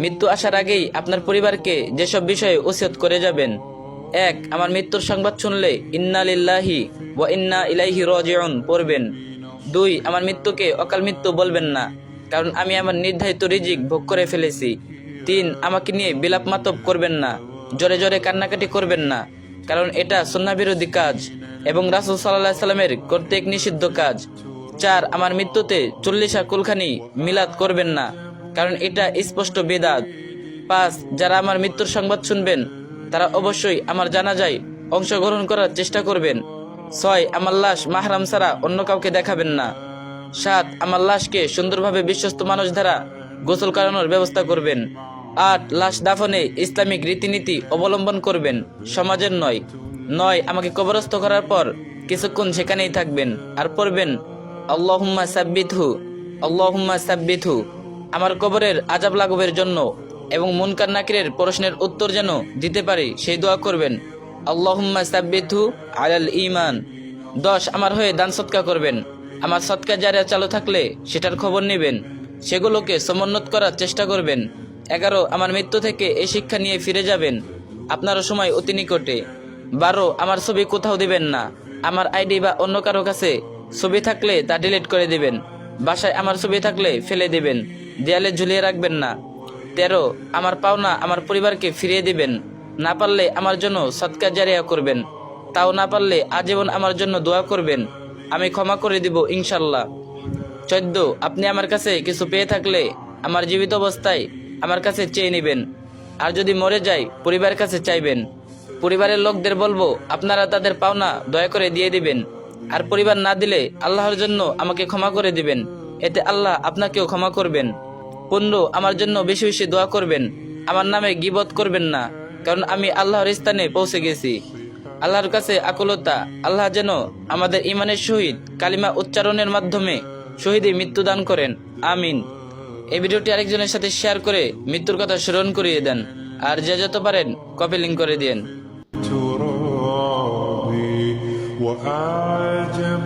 মৃত্যু আসার আগেই আপনার পরিবারকে যেসব বিষয়ে ওসিয়ত করে যাবেন: 1. আমার মৃত্যুর সংবাদ শুনলে ইন্না লিল্লাহি ওয়া ইন্না ইলাইহি রাজিউন পড়বেন। 2. আমার মৃত্যুকে অকাল মৃত্যু বলবেন না, কারণ আমি আমার নির্ধারিত রিজিক ভোগ করে ফেলেছি। 3. আমাকে নিয়ে বিলাপ মাতব করবেন না, জোরে জোরে কান্নাকাটি করবেন না, কারণ এটা সুন্নাহ বিরোধী কাজ এবং রাসূল সাল্লাল্লাহু আলাইহি সাল্লামের কর্তৃক নিষিদ্ধ কাজ। 4. আমার মৃত্যুতে 40 কুলখানি মিলাদ করবেন না, কারণ এটা স্পষ্ট বিদআত। 5. যারা আমার মৃত্যুর সংবাদ শুনবেন তারা অবশ্যই আমার জানাজায় অংশগ্রহণ করার চেষ্টা করবেন। 6. আমার লাশ মাহরাম ছাড়া অন্য কাউকে দেখাবেন না। 7. আমার লাশকে সুন্দরভাবে বিশ্বস্ত মানুষ দ্বারা গোসল করানোর ব্যবস্থা করবেন। 8. লাশ দাফনে ইসলামিক রীতিনীতি অবলম্বন করবেন, সমাজের নয়। 9. আমাকে কবরস্থ করার পর কিছুক্ষণ সেখানেই থাকবেন আর পড়বেন আল্লাহুম্মা সাব্বিতহু, আল্লাহুম্মা সাব্বিতহু। আমার কবরের আযাব লাঘবের জন্য এবং মুনকার নাকিরের প্রশ্নের উত্তর যেন দিতে পারি সেই দোয়া করবেন, আল্লাহুম্মা সাব্বিতহু আলাল ঈমান। 10. আমার হয়ে দান সদকা করবেন। আমার সদকা জারিয়া চালু থাকলে সেটার খবর নেবেন, সেগুলোকে সমুন্নত করার চেষ্টা করবেন। 11. আমার মৃত্যু থেকে এই শিক্ষা নিয়ে ফিরে যাবেন, আপনারও সময় অতি নিকটে। 12. আমার ছবি কোথাও দিবেন না, আমার আইডি বা অন্য কারো কাছে ছবি থাকলে তা ডিলিট করে দিবেন। বাসায় আমার ছবি থাকলে ফেলে দিবেন, দেয়ালে ঝুলিয়ে রাখবেন না। 13. আমার পাওনা আমার পরিবারকে ফিরিয়ে দিবেন, না পারলে আমার জন্য সদকা জারিয়া করবেন, তাও না পারলে আজীবন আমার জন্য দোয়া করবেন, আমি ক্ষমা করে দিব ইনশাল্লাহ। 14. আপনি আমার কাছে কিছু পেয়ে থাকলে আমার জীবিত অবস্থায় আমার কাছে চেয়ে নেবেন, আর যদি মরে যাই পরিবারের কাছে চাইবেন। পরিবারের লোকদের বলবো আপনারা তাদের পাওনা দয়া করে দিয়ে দিবেন, আর পরিবার না দিলে আল্লাহর জন্য আমাকে ক্ষমা করে দিবেন, এতে আল্লাহ আপনাকেও ক্ষমা করবেন। 15. আমার জন্য বেশি বেশি দোয়া করবেন, আমার নামে গীবত করবেন না, কারণ আমি আল্লাহর স্থানে পৌঁছে গেছি। আল্লাহর কাছে আকুলতা, আল্লাহ যেন আমাদের ইমানের সহিত কালিমা উচ্চারণের মাধ্যমে শহীদে মৃত্যু দান করেন, আমিন। এই ভিডিওটি আরেকজনের সাথে শেয়ার করে মৃত্যুর কথা স্মরণ করিয়ে দেন, আর যে যত পারেন কপি লিংক করে দিয়েন। ترابي وأعجب